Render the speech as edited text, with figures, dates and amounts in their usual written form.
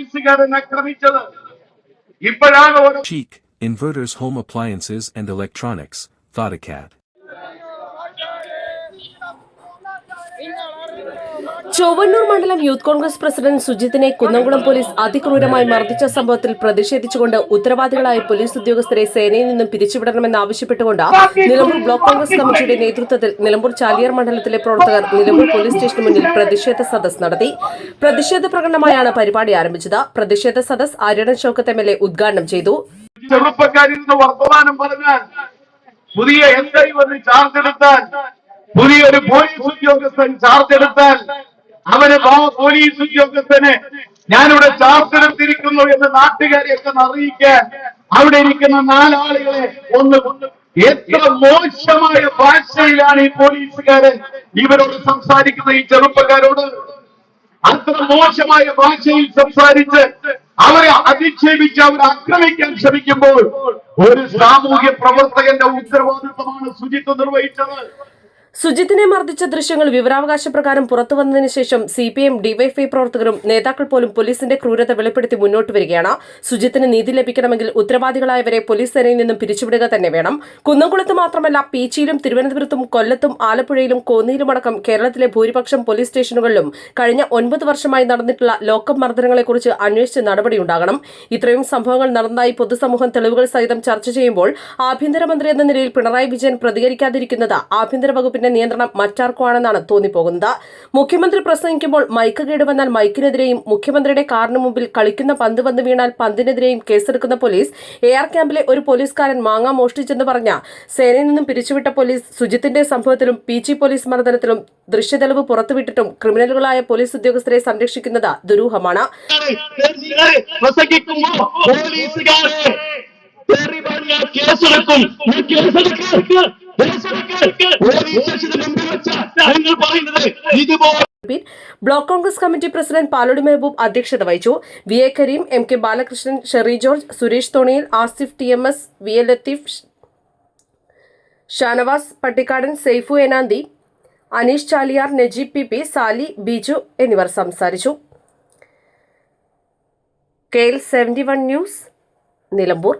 പോലീസുകാരൻ ആക്രമിച്ചത്. ഇപ്പോഴാണ് Cheek, Inverters Home Appliances and Electronics, Thodacat. Chowwannur മണ്ഡലം യൂത്ത് കോൺഗ്രസ് പ്രസിഡന്റ് സുജിത്തിനെ കുന്നംകുളം പോലീസ് അതിക്രൂരമായി മർദ്ദിച്ച സംഭവത്തിൽ പ്രതിഷേധിച്ചുകൊണ്ട് ഉത്തരവാദികളായ പോലീസ് ഉദ്യോഗസ്ഥരെ സേനയിൽ നിന്നും പിരിച്ചുവിടണമെന്നാവശ്യപ്പെട്ടുകൊണ്ട് നിലമ്പൂർ ബ്ലോക്ക് കോൺഗ്രസ് കമ്മിറ്റിയുടെ നേതൃത്വത്തിൽ നിലമ്പൂർ ചാലിയാർ മണ്ഡലത്തിലെ പ്രവർത്തകർ നിലമ്പൂർ പോലീസ് സ്റ്റേഷന് മുന്നിൽ പ്രതിഷേധ സദസ് നടത്തി. പ്രതിഷേധ പ്രകടനമായാണ് പരിപാടി ആരംഭിച്ചത്. പ്രതിഷേധ സദസ് ആര്യടൻ ഷൌക്കത്ത് MLA ഉദ്ഘാടനം ചെയ്തു. പുതിയ എസ്ഐ വന്ന് ചാർജ് എടുത്താൽ, പുതിയൊരു പോലീസ് ഉദ്യോഗസ്ഥൻ ചാർജ് എടുത്താൽ, അവന് പോലീസ് ഉദ്യോഗസ്ഥന് ഞാനിവിടെ ചാർജ് എടുത്തിരിക്കുന്നു എന്ന് നാട്ടുകാരെയൊക്കെ അറിയിക്കാൻ അവിടെ ഇരിക്കുന്ന 4 ആളുകളെ ഒന്ന് എത്ര മോശമായ ഭാഷയിലാണ് ഈ പോലീസുകാരൻ ഇവരോട് സംസാരിക്കുന്ന, ഈ ചെറുപ്പക്കാരോട് അത്ര മോശമായ ഭാഷയിൽ സംസാരിച്ച് അവരെ അധിക്ഷേപിച്ച് അവരെ ആക്രമിക്കാൻ ശ്രമിക്കുമ്പോൾ ഒരു സാമൂഹ്യ പ്രവർത്തകന്റെ ഉത്തരവാദിത്തമാണ് സുജിത്ത് നിർവഹിച്ചത്. സുജിത്തിനെ മർദ്ദിച്ച ദൃശ്യങ്ങൾ വിവരാവകാശ പ്രകാരം പുറത്തുവന്നതിന് ശേഷം CPM ഡിവൈഎഫ്ഐ പ്രവർത്തകരും നേതാക്കൾ പോലും പോലീസിന്റെ ക്രൂരത വെളിപ്പെടുത്തി മുന്നോട്ട് വരികയാണ്. സുജിത്തിന് നീതി ലഭിക്കണമെങ്കിൽ ഉത്തരവാദികളായവരെ പോലീസ് സേനയിൽ നിന്നും പിരിച്ചുവിടുക തന്നെ വേണം. കുന്നംകുളത്ത് മാത്രമല്ല, പീച്ചിയിലും തിരുവനന്തപുരത്തും കൊല്ലത്തും ആലപ്പുഴയിലും കോന്നിയിലുമടക്കം കേരളത്തിലെ ഭൂരിപക്ഷം പോലീസ് സ്റ്റേഷനുകളിലും കഴിഞ്ഞ 9 വർഷമായി നടന്നിട്ടുള്ള ലോക്കപ്പ് മർദ്ദനങ്ങളെക്കുറിച്ച് അന്വേഷിച്ച് നടപടിയുണ്ടാകണം. ഇത്രയും സംഭവങ്ങൾ നടന്നതായി പൊതുസമൂഹം തെളിവുകൾ സഹിതം ചർച്ച ചെയ്യുമ്പോൾ ആഭ്യന്തരമന്ത്രി എന്ന നിലയിൽ പിണറായി വിജയൻ പ്രതികരിക്കാതിരിക്കുന്നത് ആഭ്യന്തര വകുപ്പിന്റെ നിയന്ത്രണം മറ്റാർക്കുമാണെന്നാണ് തോന്നിപ്പോകുന്നത്. മുഖ്യമന്ത്രി പ്രസംഗിക്കുമ്പോൾ മൈക്ക് കേടുവന്നാൽ മൈക്കിനെതിരെയും മുഖ്യമന്ത്രിയുടെ കാറിന് മുമ്പിൽ കളിക്കുന്ന പന്ത് വന്ന് വീണാൽ പന്തിനെതിരെയും കേസെടുക്കുന്ന പോലീസ്, AR ക്യാമ്പിലെ ഒരു പോലീസുകാരൻ മാങ്ങ മോഷ്ടിച്ചെന്ന് പറഞ്ഞ സേനയിൽ നിന്നും പിരിച്ചുവിട്ട പോലീസ്, സുജിത്തിന്റെ സംഭവത്തിലും പീച്ചി പോലീസ് മർദ്ദനത്തിലും ദൃശ്യതെളിവ് പുറത്തുവിട്ടിട്ടും ക്രിമിനലുകളായ പോലീസ് ഉദ്യോഗസ്ഥരെ സംരക്ഷിക്കുന്നത് ദുരൂഹമാണ്. Block Congress committee president Palodi Mehboob അധ്യക്ഷത വഹിച്ചു. VA Kareem, MK Balakrishnan, Sherry George, Suresh തോണിയിൽ, Asif TMS, VA Latheef, Shanavas Pattikkadan, Saifu Enanthi, Aneesh Chaliyar, Najeeb PP, Sali, Biju എന്നിവർ സംസാരിച്ചു. KL 71 news, Nilambur.